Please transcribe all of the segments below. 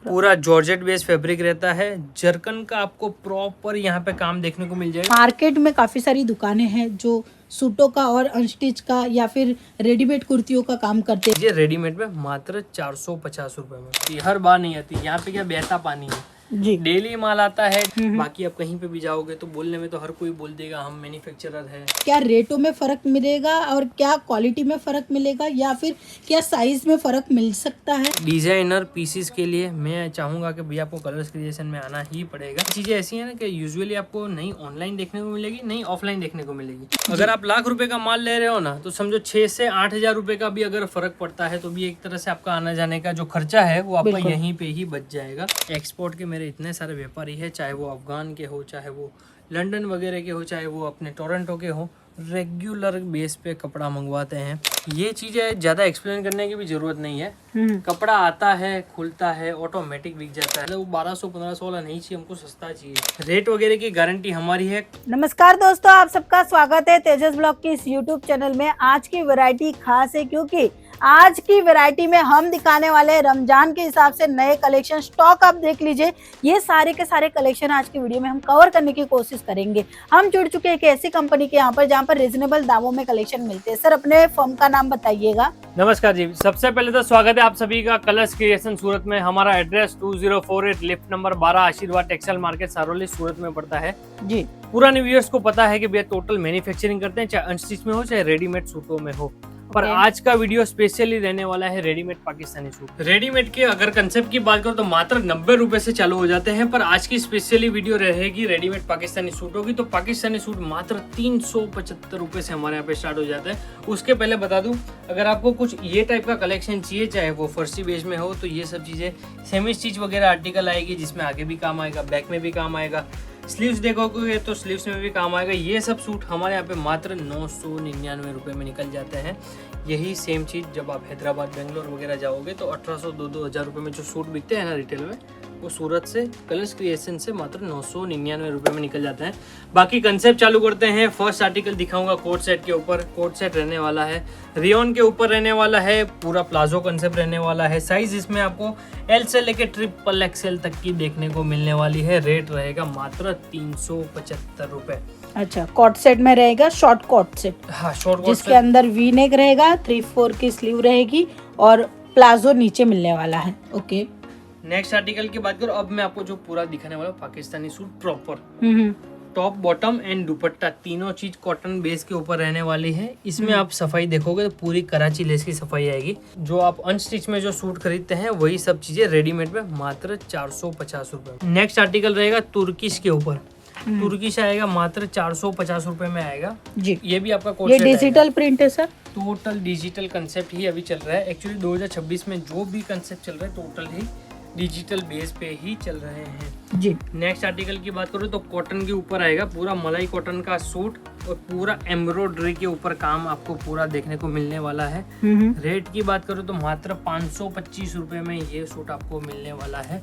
पूरा georgette base fabric रहता है। जरकन का आपको प्रॉपर यहाँ पे काम देखने को मिल जाएगा। मार्केट में काफी सारी दुकानें हैं जो सूटों का और अनस्टिच का या फिर रेडीमेड कुर्तियों का काम करते हैं। ये रेडीमेड में मात्र 450 रुपए में। हर बार नहीं आती यहाँ पे, क्या बहता पानी है जी। डेली माल आता है। बाकी आप कहीं पे भी जाओगे तो बोलने में तो हर कोई बोल देगा हम मैन्युफैक्चरर है। क्या रेटों में फर्क मिलेगा और क्या क्वालिटी में फर्क मिलेगा या फिर क्या साइज में फर्क मिल सकता है? डिजाइनर पीसीस के लिए मैं चाहूंगा कि भैया आपको कलर्स क्रिएशन में आना ही पड़ेगा। चीजें ऐसी है ना कि यूजुअली आपको नहीं ऑनलाइन देखने को मिलेगी, नहीं ऑफलाइन देखने को मिलेगी। अगर आप लाख रुपए का माल ले रहे हो ना, तो समझो 6 से 8 हजार रुपए का भी अगर फर्क पड़ता है तो भी एक तरह से आपका आना जाने का जो खर्चा है वो आपका यहीं पे ही बच जाएगा। एक्सपोर्ट के मेरे इतने सारे व्यापारी है, चाहे वो अफगान के हो, चाहे वो लंदन वगैरह के हो, चाहे वो अपने टोरंटो के हो, रेगुलर बेस पे कपड़ा मंगवाते हैं। ये चीजें ज्यादा एक्सप्लेन करने की भी जरूरत नहीं है। कपड़ा आता है, खुलता है, ऑटोमेटिक बिक जाता है। वो 1200-1500 वाला नहीं चाहिए हमको, सस्ता चाहिए। रेट वगैरह की गारंटी हमारी है। नमस्कार दोस्तों, आप सबका स्वागत है तेजस ब्लॉग की इस यूट्यूब चैनल में। आज की वैरायटी खास है क्योंकि आज की वैरायटी में हम दिखाने वाले हैं रमजान के हिसाब से नए कलेक्शन। स्टॉक आप देख लीजिए, ये सारे के सारे कलेक्शन आज की वीडियो में हम कवर करने की कोशिश करेंगे। हम जुड़ चुके हैं एक ऐसी कंपनी के यहाँ पर जहाँ पर रिजनेबल दामों में कलेक्शन मिलते हैं। सर, अपने फर्म का नाम बताइएगा। नमस्कार जी, सबसे पहले तो स्वागत है आप सभी का कलर्स क्रिएशन सूरत में। हमारा एड्रेस 2048 लिफ्ट नंबर 12 आशीर्वाद टेक्सटाइल मार्केट सारोली सूरत में पड़ता है जी। पुराने व्यूअर्स को पता है कि भैया टोटल मैन्युफैक्चरिंग करते हैं, चाहे अनस्टिच में हो चाहे रेडीमेड सूटों में हो। पर आज का वीडियो स्पेशली रहने वाला है रेडीमेड पाकिस्तानी सूट। रेडीमेड के अगर कंसेप्ट की बात करो तो मात्र 90 रुपए से चालू हो जाते हैं, पर आज की स्पेशली वीडियो रहेगी रेडीमेड पाकिस्तानी सूटों की। तो पाकिस्तानी सूट मात्र 375 रुपए से हमारे यहाँ पे स्टार्ट हो जाता है। उसके पहले बता दूं, अगर आपको कुछ ये टाइप का कलेक्शन चाहिए, चाहे वो फर्सी बेस में हो, तो ये सब चीजें सेमी स्टिच वगैरह आर्टिकल आएगी, जिसमें आगे भी काम आएगा, बैक में भी काम आएगा। स्लीव्स देखोगे तो स्लीव्स में भी काम आएगा। ये सब सूट हमारे यहाँ पे मात्र 999 रुपए में निकल जाते हैं। यही सेम चीज़ जब आप हैदराबाद, बेंगलोर वगैरह जाओगे तो 1800 2-2000 रुपए में जो सूट बिकते हैं ना रिटेल में, वो सूरत से कलर्स क्रिएशन से मात्र 999 रुपए में निकल जाते हैं। बाकी कंसेप्ट चालू करते हैं। फर्स्ट आर्टिकल दिखाऊंगा कोट सेट के ऊपर। कोट सेट रहने वाला है रियोन के ऊपर, रहने वाला है पूरा प्लाजो कंसेप्ट रहने वाला है। साइज इसमें आपको एल से लेके ट्रिपल XL तक की देखने को मिलने वाली है। रेट रहेगा मात्र 375 रुपए। अच्छा, कॉट सेट में रहेगा, शॉर्ट कॉट सेट। हाँ, शॉर्ट कॉट जिसके अंदर वी नेक रहेगा, 3/4 की स्लीव रहेगी और प्लाजो नीचे मिलने वाला है। ओके, नेक्स्ट आर्टिकल की बात करो। अब मैं आपको जो पूरा दिखाने वाला हूँ Pakistani suit proper top bottom and दुपट्टा तीनों चीज कॉटन बेस के ऊपर रहने वाली है। इसमें आप सफाई देखोगे तो पूरी कराची लेस की सफाई आएगी। जो आप अनस्टिच में जो सूट खरीदते हैं वही सब चीजें रेडीमेड में मात्र 450 रुपए। नेक्स्ट आर्टिकल रहेगा तुर्किश के ऊपर। तुर्किश आएगा मात्र 450 रुपए में आएगा जी। ये भी आपका कोट ये डिजिटल प्रिंट है सर। टोटल डिजिटल कंसेप्ट ही अभी चल रहा है। एक्चुअली 2026 में जो भी कंसेप्ट चल रहा है टोटल ही डिजिटल बेस पे ही चल रहे हैं जी। नेक्स्ट आर्टिकल की बात करूँ तो कॉटन के ऊपर आएगा, पूरा मलाई कॉटन का सूट और पूरा एम्ब्रॉयडरी के ऊपर काम आपको पूरा देखने को मिलने वाला है। रेट की बात करूँ तो मात्र 525 रुपए में ये सूट आपको मिलने वाला है।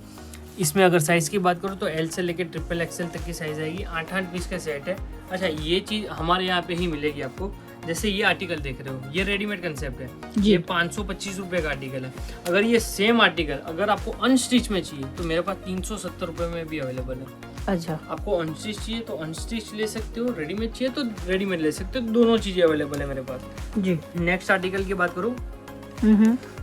इसमें अगर साइज की बात करूँ तो एल से लेकर ट्रिपल XL तक की साइज आएगी। 8-8 पीस का सेट है। अच्छा, ये चीज हमारे यहाँ पे ही मिलेगी आपको। जैसे ये आर्टिकल देख रहे हो, ये रेडीमेड कंसेप्ट है, ये 525 रुपए का आर्टिकल है। अगर ये सेम आर्टिकल अगर आपको अनस्टिच में चाहिए तो मेरे पास 370 रुपए में भी अवेलेबल है। अच्छा, आपको अनस्टिच चाहिए तो अनस्टिच ले सकते हो, रेडीमेड चाहिए तो रेडीमेड ले सकते हो, दोनों चीजें अवेलेबल है मेरे पास जी। नेक्स्ट आर्टिकल की बात करूँ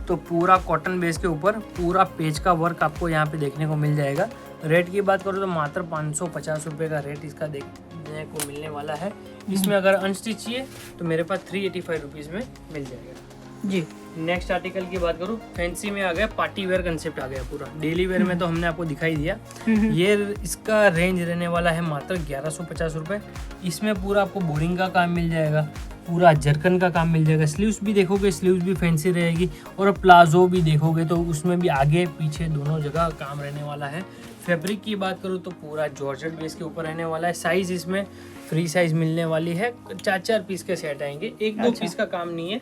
तो पूरा कॉटन बेस के ऊपर पूरा पेज का वर्क आपको यहाँ पे देखने को मिल जाएगा। रेट की बात करो तो मात्र 550 रुपए का रेट इसका देखने को मिलने वाला है। इसमें अगर अनस्टिच चाहिए तो मेरे पास 385 रुपीज़ में मिल जाएगा जी। नेक्स्ट आर्टिकल की बात करूँ, फैंसी में आ गया, पार्टी वेयर कंसेप्ट आ गया पूरा। डेली वेयर में तो हमने आपको दिखाई दिया। ये इसका रेंज रहने वाला है मात्र 1150 रुपए। इसमें पूरा आपको बोरिंग का काम मिल जाएगा, पूरा जरकन का काम मिल जाएगा। स्लीव्स भी देखोगे, स्लीव्स भी फैंसी रहेगी, और प्लाजो भी देखोगे तो उसमें भी आगे पीछे दोनों जगह काम रहने वाला है। फैब्रिक की बात करूँ तो पूरा जॉर्जेट बेस के ऊपर रहने वाला है। साइज इसमें फ्री साइज मिलने वाली है। 4-4 पीस के सेट आएंगे, 1-2 पीस का काम नहीं है,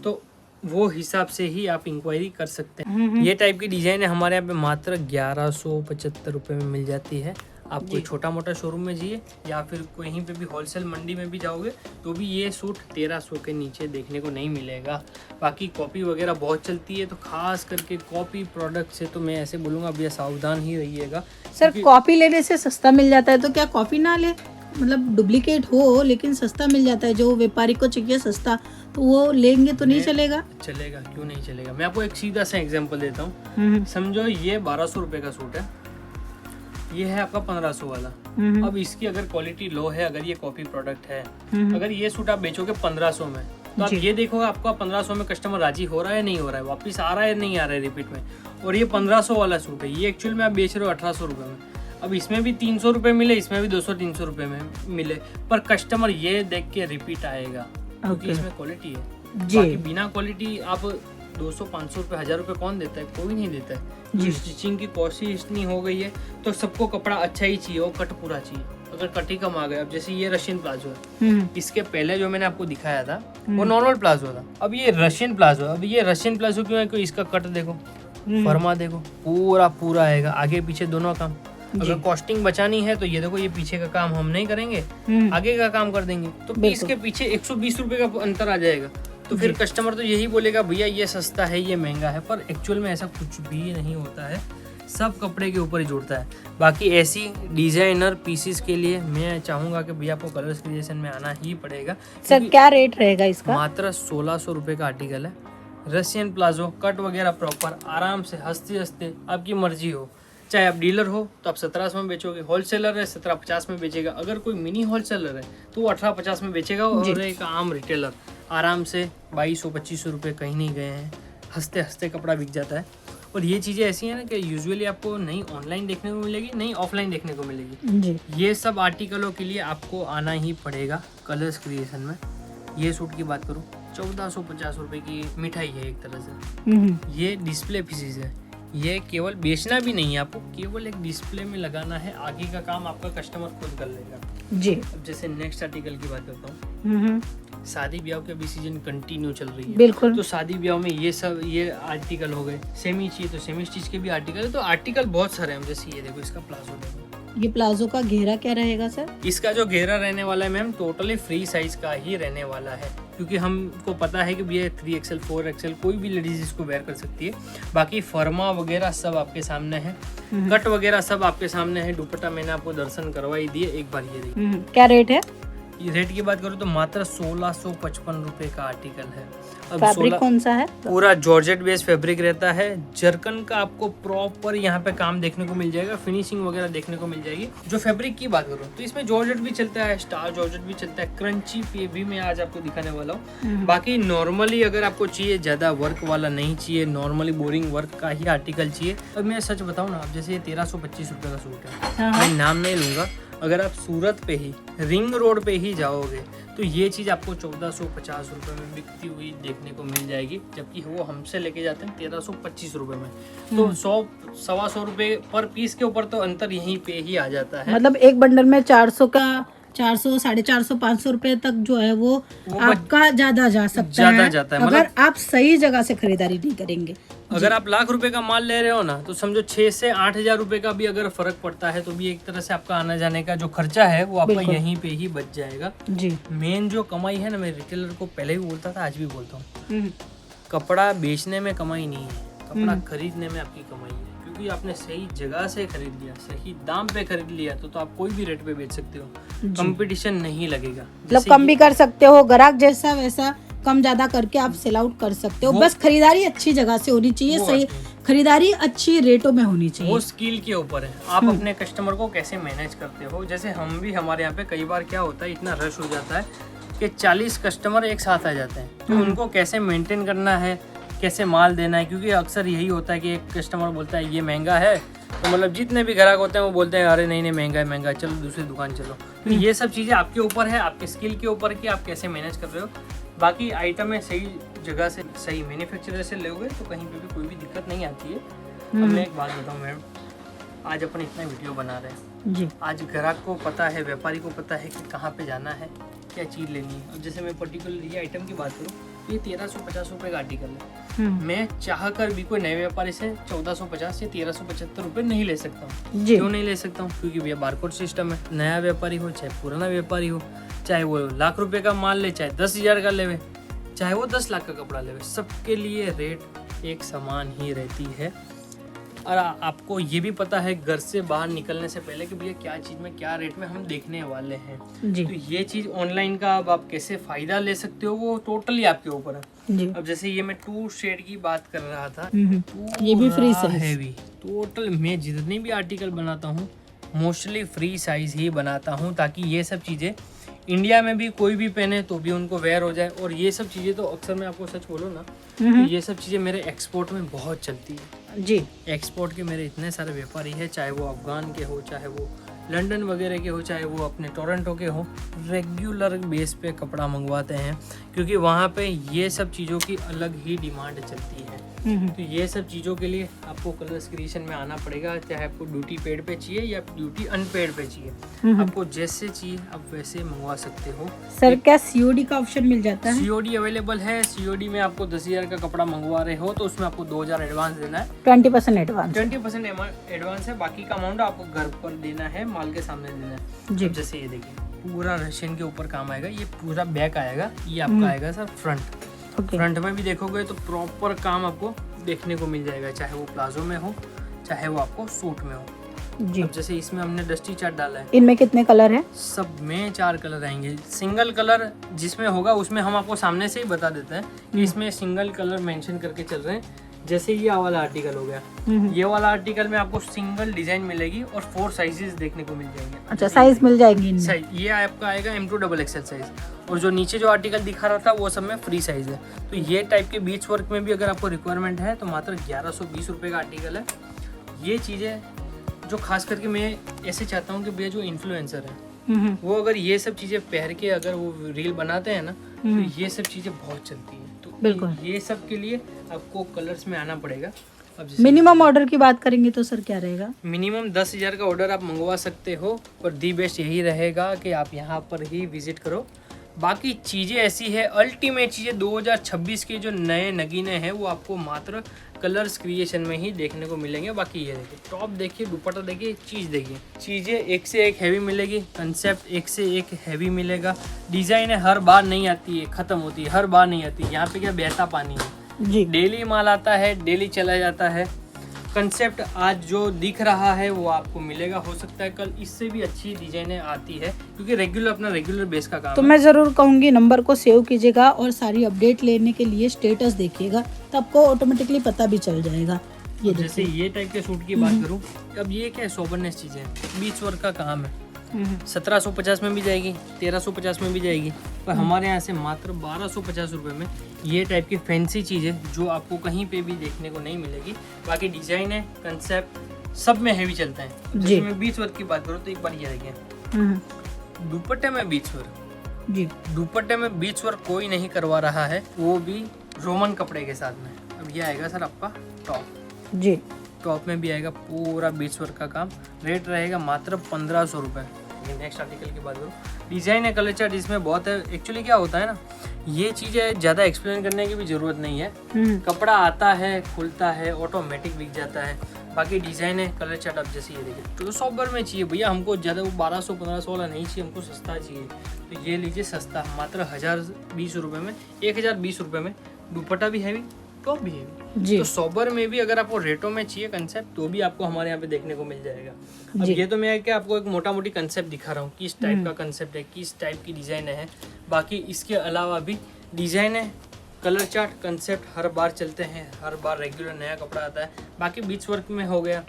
तो वो हिसाब से ही आप इंक्वायरी कर सकते हैं। ये टाइप की डिजाइन हमारे यहाँ पे मात्र 1175 रुपए में मिल जाती है। आप कोई छोटा मोटा शोरूम में जाइए या फिर कहीं पे भी होलसेल मंडी में भी जाओगे तो भी ये सूट 1300 के नीचे देखने को नहीं मिलेगा। बाकी कॉपी वगैरह बहुत चलती है, तो खास करके कॉपी प्रोडक्ट से तो मैं ऐसे बोलूँगा भैया सावधान ही रहिएगा। सर कॉपी लेने से सस्ता मिल जाता है तो क्या कॉपी ना ले, मतलब डुप्लीकेट हो लेकिन सस्ता मिल जाता है, जो व्यापारी को चाहिए सस्ता तो वो लेंगे तो नहीं चलेगा? चलेगा, क्यों नहीं चलेगा। मैं आपको एक सीधा सा एग्जांपल देता हूँ। समझो ये 1200 रुपए का सूट है, ये है आपका 1500 वाला। अब इसकी अगर क्वालिटी लो है, अगर ये कॉपी प्रोडक्ट है, अगर ये सूट आप बेचोगे 1500 में, तो आप ये देखोगे आपका 1500 में कस्टमर राजी हो रहा है नहीं हो रहा है, वापिस आ रहा है नहीं आ रहा है रिपीट में। और ये 1500 वाला सूट है, ये एक्चुअल में आप बेच रहे हो 1800 रुपए में। अब इसमें भी 300 रुपए मिले, इसमें भी 200-300 रुपए में मिले, पर कस्टमर ये देख के रिपीट आएगा क्योंकि इसमें क्वालिटी है। बाकी बिना क्वालिटी आप 200-500 रुपए 1000 रुपए कौन देता है? कोई नहीं देता है। स्टिचिंग की कॉस्ट ही इतनी हो गई है तो सबको कपड़ा अच्छा ही चाहिए, और कट पूरा चाहिए। अगर कट ही कम आ गया, अब जैसे ये रशियन प्लाजो है, इसके पहले जो मैंने आपको दिखाया था वो नॉर्मल प्लाजो था, अब ये रशियन प्लाजो है। अब ये रशियन प्लाजो क्यों है? क्योंकि इसका कट देखो, फरमा देखो, पूरा आएगा, आगे पीछे दोनों काम। अगर कॉस्टिंग बचानी है तो ये देखो, ये पीछे का काम हम नहीं करेंगे, आगे का काम कर देंगे, तो पीस के पीछे 120 रुपए का अंतर आ जाएगा। तो फिर कस्टमर तो यही बोलेगा भैया ये सस्ता है, ये महंगा है, पर एक्चुअल में ऐसा कुछ भी नहीं होता है, सब कपड़े के ऊपर ही जुड़ता है। बाकी ऐसी डिजाइनर पीसेस के लिए मैं चाहूंगा कि भैया आपको कलर्स क्रिएशन में आना ही पड़ेगा। सर क्या रेट रहेगा इसका? मात्र 1600 रुपए का आर्टिकल है। रशियन प्लाजो, कट वगैरह प्रॉपर, आराम से हंसते हंसते, आपकी मर्जी हो। चाहे आप डीलर हो तो आप 1700 में बेचोगे, होलसेलर है 1750 में बेचेगा, अगर कोई मिनी होलसेलर है तो वो 1850 में बेचेगा, और एक आम रिटेलर आराम से 2200-2500 रुपये कहीं नहीं गए हैं, हंसते हंसते कपड़ा बिक जाता है। और ये चीज़ें ऐसी हैं ना कि यूजुअली आपको नहीं ऑनलाइन देखने को मिलेगी, नहीं ऑफलाइन देखने को मिलेगी। ये सब आर्टिकलों के लिए आपको आना ही पड़ेगा कलर्स क्रिएशन में। ये सूट की बात करूँ, 1450 रुपये की मिठाई है एक तरह से। ये डिस्प्ले पीसेस है, ये केवल बेचना भी नहीं है, आपको केवल एक डिस्प्ले में लगाना है, आगे का काम आपका कस्टमर खुद कर लेगा जी। अब जैसे नेक्स्ट आर्टिकल की बात करता हूँ, शादी ब्याह के अभी सीजन कंटिन्यू चल रही है, बिल्कुल। तो शादी ब्याह में ये आर्टिकल हो गए। सेमी चाहिए तो सेमी स्टिच के भी आर्टिकल है, तो आर्टिकल बहुत सारे हैं। जैसे ये देखो, इसका प्लाजो देखो, ये प्लाजो का घेरा क्या रहेगा सर? इसका जो घेरा रहने वाला है मैम, टोटली फ्री साइज का ही रहने वाला है, क्योंकि हमको पता है कि ये 3XL 4XL कोई भी लेडीज इसको वेयर कर सकती है। बाकी फर्मा वगैरह सब आपके सामने है, कट वगैरह सब आपके सामने है, दुपट्टा मैंने आपको दर्शन करवाई दिए, एक बार ये देखिए। क्या रेट है? रेट की बात करूँ तो मात्र 1655 रुपए का आर्टिकल है। अब फैब्रिक कौन सा है? पूरा जॉर्जेट बेस्ड फैब्रिक रहता है, जरकन का आपको प्रॉपर यहाँ पे काम देखने को मिल जाएगा, फिनिशिंग वगैरह देखने को मिल जाएगी। जो फैब्रिक की बात करूँ तो इसमें जॉर्जेट भी चलता है, स्टार जॉर्जेट भी चलता है, क्रंची पे भी मैं आज आपको दिखाने वाला हूँ। बाकी नॉर्मली अगर आपको चाहिए, ज्यादा वर्क वाला नहीं चाहिए, नॉर्मली बोरिंग वर्क का ही आर्टिकल चाहिए। अब मैं सच बताऊँ ना, अब जैसे 1325 रुपए का सूट है, मैं नाम नहीं लूंगा, अगर आप सूरत पे ही रिंग रोड पे ही जाओगे तो ये चीज़ आपको 1450 रुपये में बिकती हुई देखने को मिल जाएगी, जबकि वो हमसे लेके जाते हैं 1325 रुपये में। तो 100-125 रुपये पर पीस के ऊपर तो अंतर यहीं पे ही आ जाता है। मतलब एक बंडल में 400 का 400, 450, 500 रुपए तक जो है वो आपका ज्यादा जा सकता है, अगर आप सही जगह से खरीदारी नहीं करेंगे। अगर आप लाख रुपए का माल ले रहे हो ना, तो समझो 6 से 8 हजार रुपए का भी अगर फर्क पड़ता है तो भी एक तरह से आपका आना जाने का जो खर्चा है वो आपका यहीं पे ही बच जाएगा जी। मेन जो कमाई है ना, मैं रिटेलर को पहले भी बोलता था, आज भी बोलता हूँ, कपड़ा बेचने में कमाई नहीं है, कपड़ा खरीदने में आपकी कमाई है। क्योंकि आपने सही जगह से खरीद लिया, सही दाम पे खरीद लिया, तो आप कोई भी रेट पे बेच सकते हो, कंपटीशन नहीं लगेगा। मतलब कम भी कर सकते हो, ग्राहक जैसा वैसा कम ज्यादा करके आप सेल आउट कर सकते हो। बस खरीदारी अच्छी जगह से होनी चाहिए, सही खरीदारी अच्छी रेटों में होनी चाहिए। वो स्किल के ऊपर है, आप अपने कस्टमर को कैसे मैनेज करते हो। जैसे हम भी, हमारे यहाँ पे कई बार क्या होता है, इतना रश हो जाता है कि 40 कस्टमर एक साथ आ जाते हैं, तो उनको कैसे मेंटेन करना है, कैसे माल देना है। क्योंकि अक्सर यही होता है कि एक कस्टमर बोलता है ये महंगा है, तो मतलब जितने भी ग्राहक होते हैं वो बोलते हैं अरे नहीं महंगा है महंगा है, चलो दूसरी दुकान चलो। तो ये सब चीज़ें आपके ऊपर है, आपके स्किल के ऊपर कि आप कैसे मैनेज कर रहे हो। बाकी आइटम है सही जगह से, सही मैन्युफैक्चरर से लोगे तो कहीं पे भी कोई भी दिक्कत नहीं आती है। अब मैं एक बात बताऊँ मैम, आज अपन इतना वीडियो बना रहे हैं जी, आज ग्राहक को पता है, व्यापारी को पता है कि कहाँ पे जाना है, क्या चीज़ लेनी है। अब जैसे मैं पर्टिकुलर ये आइटम की बात करूँ तो ये 1350 रुपए का आर्टिकल है। मैं चाह कर भी कोई नए व्यापारी से 1450 या 1375 रुपए नहीं ले सकता हूँ। क्यों नहीं ले सकता हूँ? क्योंकि भैया बारकोड सिस्टम है। नया व्यापारी हो चाहे पुराना व्यापारी हो, चाहे वो लाख रुपए का माल ले, चाहे 10,000 का लेवे, चाहे वो 10 लाख का कपड़ा लेवे, सबके लिए रेट एक समान ही रहती है। और आपको ये भी पता है घर से बाहर निकलने से पहले कि भैया क्या चीज़ में क्या रेट में हम देखने वाले हैं जी। तो ये चीज़ ऑनलाइन का अब आप कैसे फ़ायदा ले सकते हो वो टोटली आपके ऊपर है जी। अब जैसे ये मैं 2 शेड की बात कर रहा था, ये भी फ्री साइज हैवी। टोटल मैं जितने भी आर्टिकल बनाता हूँ मोस्टली फ्री साइज ही बनाता हूँ, ताकि ये सब चीज़ें इंडिया में भी कोई भी पहने तो भी उनको वेयर हो जाए। और ये सब चीज़ें तो अक्सर मैं आपको सच बोलूँ ना, तो ये सब चीज़ें मेरे एक्सपोर्ट में बहुत चलती है जी। एक्सपोर्ट के मेरे इतने सारे व्यापारी हैं, चाहे वो अफगान के हो, चाहे वो लंदन वगैरह के हो, चाहे वो अपने टोरंटो के हो, रेगुलर बेस पे कपड़ा मंगवाते हैं, क्योंकि वहाँ पे ये सब चीज़ों की अलग ही डिमांड चलती है। तो ये सब चीज़ों के लिए आपको कलर्स क्रिएशन में आना पड़ेगा, चाहे आपको ड्यूटी पेड पे चाहिए या ड्यूटी अनपेड पे चाहिए, आपको जैसे चाहिए आप वैसे मंगवा सकते हो। सर क्या सीओडी का ऑप्शन मिल जाता है? सीओडी अवेलेबल है। सीओडी में आपको 10,000 का कपड़ा मंगवा रहे हो तो उसमें आपको 2,000 एडवांस देना है। 20% एडवांस 20% एडवांस है, बाकी का अमाउंट आपको घर पर देना है, माल के सामने देना है जी। जैसे ये देखिए पूरा रशियन के ऊपर काम आएगा, ये पूरा बैक आएगा, ये आपका आएगा सर फ्रंट। फ्रंट में भी देखोगे तो प्रॉपर काम आपको देखने को मिल जाएगा, चाहे वो प्लाजो में हो, चाहे वो आपको सूट में हो जी। अब जैसे इसमें हमने डस्टी चार्ट डाला है, इनमें कितने कलर है? सब में 4 कलर आएंगे। सिंगल कलर जिसमें होगा उसमें हम आपको सामने से ही बता देते हैं कि इसमें सिंगल कलर मेंशन करके चल रहे हैं। जैसे ये वाला आर्टिकल हो गया, ये वाला आर्टिकल में आपको सिंगल डिजाइन मिलेगी और 4 साइजेस देखने को मिल जाएंगे। अच्छा साइज मिल जाएंगे इनमें? साइज ये आपका आएगा M2XXL साइज, और जो नीचे जो आर्टिकल दिखा रहा था वो सब में फ्री साइज है। तो ये टाइप के बीच वर्क में भी अगर आपको रिक्वायरमेंट है तो मात्र 1120 रुपये का आर्टिकल है। ये चीज़ें जो खास करके मैं ऐसे चाहता हूँ कि भैया जो इन्फ्लुएंसर है वो अगर ये सब चीज़ें पहन के अगर वो रील बनाते हैं ना तो ये सब चीज़ें बहुत चलती हैं। तो बिल्कुल ये सब के लिए आपको कलर्स में आना पड़ेगा। अब मिनिमम ऑर्डर की बात करेंगे तो सर क्या रहेगा? मिनिमम 10,000 का ऑर्डर आप मंगवा सकते हो, पर दी बेस्ट यही रहेगा कि आप यहाँ पर ही विजिट करो। बाकी चीज़ें ऐसी है, अल्टीमेट चीज़ें 2026 के जो नए नगीने हैं वो आपको मात्र कलर्स क्रिएशन में ही देखने को मिलेंगे। बाकी ये देखिए टॉप देखिए, दुपट्टा देखिए, चीज़ देखिए, चीज़ें एक से एक हैवी मिलेगी, कंसेप्ट एक से एक हैवी मिलेगा। डिज़ाइन हर बार नहीं आती है, ख़त्म होती है, हर बार नहीं आती है। यहाँ पे क्या बहता पानी है जी, डेली माल आता है, डेली चला जाता है। कंसेप्ट आज जो दिख रहा है वो आपको मिलेगा, हो सकता है कल इससे भी अच्छी डिजाइनें आती है, क्योंकि रेगुलर अपना रेगुलर बेस का काम तो मैं जरूर कहूंगी नंबर को सेव कीजिएगा और सारी अपडेट लेने के लिए स्टेटस देखिएगा, तो आपको ऑटोमेटिकली पता भी चल जाएगा। ये जैसे ये टाइप के सूट की बात करूँ, अब ये क्या है, सोबरनेस चीजें, बीच वर्क का काम है। 1750 में भी जाएगी, 1350 में भी जाएगी, पर हमारे यहाँ से मात्र 1250 रुपये में ये टाइप की फैंसी चीज़ें जो आपको कहीं पे भी देखने को नहीं मिलेगी। बाकी डिजाइन है, कंसेप्ट सब में हैवी चलता है। जैसे मैं बीच वर्क की बात करूँ तो एक बार ये देखिए, दुपट्टे में बीच वर्क जी, दुपट्टे में बीच वर्क कोई नहीं करवा रहा है, वो भी रोमन कपड़े के साथ में। अब ये आएगा सर आपका टॉप जी, टॉप में भी आएगा पूरा बीच वर्क का काम। रेट रहेगा मात्र 1500 रुपये। नेक्स्ट आर्टिकल की बात करूँ, डिजाइन है, कलर चार्ट इसमें बहुत है। एक्चुअली क्या होता है ना, ये चीज़ें ज़्यादा एक्सप्लेन करने की भी ज़रूरत नहीं है, कपड़ा आता है, खुलता है, ऑटोमेटिक बिक जाता है। बाकी डिज़ाइन है, कलर चार्ट आप जैसे ये देखिए, तो सोबर में चाहिए भैया हमको, ज़्यादा वो 1200-1500 वाला नहीं चाहिए, हमको सस्ता चाहिए, तो ये लीजिए सस्ता, मात्र 1020 रुपये में, 1020 रुपये में। दुपट्टा भी हैवी, टॉप भी है। तो सोबर में भी अगर आपको रेटों में चाहिए कंसेप्ट तो भी आपको हमारे यहाँ पे देखने को मिल जाएगा। अब ये तो मैं क्या आपको एक मोटा मोटी कंसेप्ट दिखा रहा हूँ, किस टाइप का कंसेप्ट है, किस टाइप की डिजाइन है। बाकी इसके अलावा भी डिजाइन है, कलर चार्ट, कंसेप्ट हर बार चलते हैं, हर बार रेगुलर नया कपड़ा आता है। बाकी बीच वर्क में हो गया,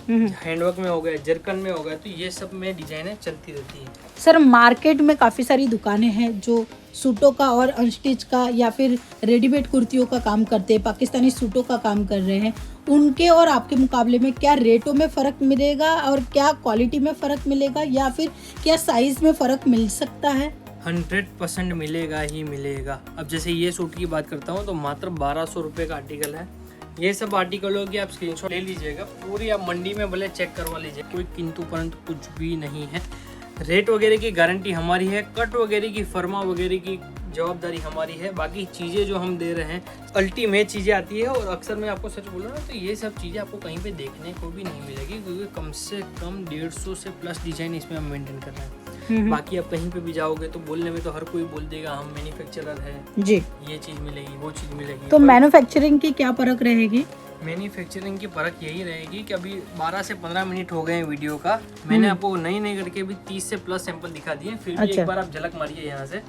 हैंडवर्क में हो गया, जरकन में हो गया, तो ये सब में डिजाइनें चलती रहती है। सर मार्केट में काफ़ी सारी दुकानें हैं जो सूटों का और अनस्टिच का या फिर रेडीमेड कुर्तियों का काम करते हैं, पाकिस्तानी सूटों का काम कर रहे हैं, उनके और आपके मुकाबले में क्या रेटों में फ़र्क मिलेगा और क्या क्वालिटी में फ़र्क मिलेगा या फिर क्या साइज़ में फ़र्क मिल सकता है? 100% मिलेगा ही मिलेगा। अब जैसे ये सूट की बात करता हूँ तो मात्र 1200 रुपये का आर्टिकल है। ये सब आर्टिकलों की आप स्क्रीनशॉट ले लीजिएगा, पूरी आप मंडी में भले चेक करवा लीजिए, कोई किंतु परंतु कुछ भी नहीं है। रेट वगैरह की गारंटी हमारी है, कट वगैरह की, फर्मा वगैरह की जवाबदारी हमारी है। बाकी चीज़ें जो हम दे रहे हैं अल्टीमेट चीज़ें आती है, और अक्सर मैं आपको सच बोलूँ ना तो ये सब चीज़ें आपको कहीं पे देखने को भी नहीं मिलेगी, क्योंकि कम से कम 150 से प्लस डिज़ाइन इसमें हम मेंटेन कर रहे हैं। बाकी आप कहीं पे भी जाओगे तो बोलने में तो हर कोई बोल देगा हम मैन्युफैक्चरर है जी, ये चीज़ मिलेगी वो चीज़ मिलेगी। तो मैन्युफैक्चरिंग की क्या फर्क रहेगी? मैन्युफैक्चरिंग की फ़र्क यही रहेगी कि अभी 12 से 15 मिनट हो गए हैं वीडियो का, मैंने आपको नई करके भी 30 से प्लस सैंपल दिखा दिए, फिर भी एक बार आप झलक मारिए यहाँ से।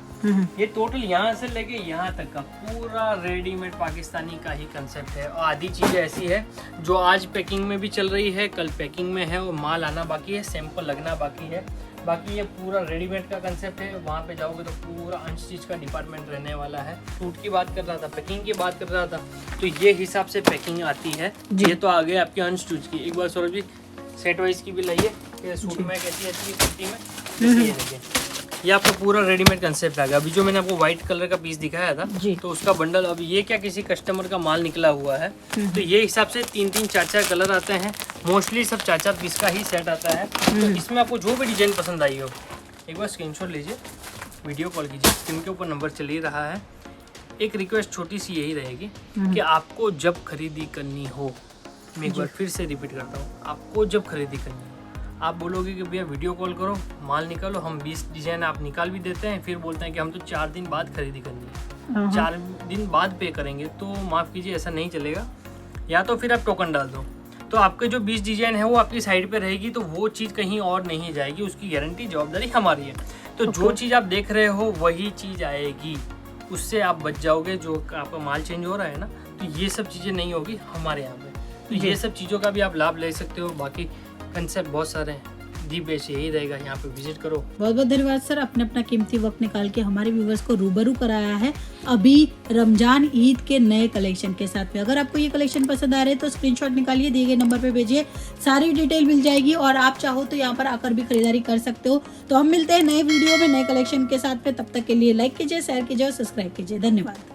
ये टोटल यहाँ से लेके यहाँ तक का पूरा रेडीमेड पाकिस्तानी का ही कंसेप्ट है। और आधी चीज़ें ऐसी है जो आज पैकिंग में भी चल रही है, कल पैकिंग में है, और माल आना बाकी है, सैंपल लगना बाकी है। बाकी ये पूरा रेडीमेड का कंसेप्ट है। वहाँ पे जाओगे तो पूरा अनस्टिच का डिपार्टमेंट रहने वाला है। सूट की बात कर रहा था, पैकिंग की बात कर रहा था, तो ये हिसाब से पैकिंग आती है। ये तो आ गए आपके अनस्टिच की। एक बार सौरभ जी सेट वाइज की भी लाइए कि सूट में कैसी आती है, कुर्ती में ये देखिए, ये आपका पूरा रेडीमेड कंसेप्ट आ गया। अभी जो मैंने आपको व्हाइट कलर का पीस दिखाया था तो उसका बंडल, अब ये क्या किसी कस्टमर का माल निकला हुआ है, तो ये हिसाब से 3-3 4-4 कलर आते हैं। मोस्टली सब 4-4 पीस का ही सेट आता है। तो इसमें आपको जो भी डिजाइन पसंद आई हो एक बार स्क्रीनशॉट लीजिए, वीडियो कॉल कीजिए, स्क्रीन के ऊपर नंबर चल ही रहा है। एक रिक्वेस्ट छोटी सी यही रहेगी कि आपको जब खरीदी करनी हो, मैं एक बार फिर से रिपीट करता हूँ, आपको जब खरीदी करनी हो आप बोलोगे कि भैया वीडियो कॉल करो, माल निकालो, हम 20 डिजाइन आप निकाल भी देते हैं, फिर बोलते हैं कि हम तो 4 दिन बाद खरीदी करनी है, 4 दिन बाद पे करेंगे, तो माफ़ कीजिए ऐसा नहीं चलेगा। या तो फिर आप टोकन डाल दो, तो आपके जो 20 डिजाइन है वो आपकी साइड पे रहेगी, तो वो चीज़ कहीं और नहीं जाएगी, उसकी गारंटी जवाबदारी हमारी है। तो जो चीज़ आप देख रहे हो वही चीज़ आएगी, उससे आप बच जाओगे। जो आपका माल चेंज हो रहा है ना, तो ये सब चीज़ें नहीं होगी हमारे यहाँ पे, तो ये सब चीज़ों का भी आप लाभ ले सकते हो। बाकी कंसेप्ट बहुत सारे हैं, दी बेस यही रहेगा, यहाँ पे विजिट करो। बहुत बहुत धन्यवाद सर, अपने अपना कीमती वक्त निकाल के हमारे व्यूवर्स को रूबरू कराया है अभी रमजान ईद के नए कलेक्शन के साथ में। अगर आपको ये कलेक्शन पसंद आ रहे हैं तो स्क्रीनशॉट निकालिए, दिए गए नंबर पे भेजिए, सारी डिटेल मिल जाएगी, और आप चाहो तो यहाँ पर आकर भी खरीदारी कर सकते हो। तो हम मिलते हैं नए वीडियो में नए कलेक्शन के साथ में, तब तक के लिए लाइक कीजिए, शेयर कीजिए और सब्सक्राइब कीजिए। धन्यवाद।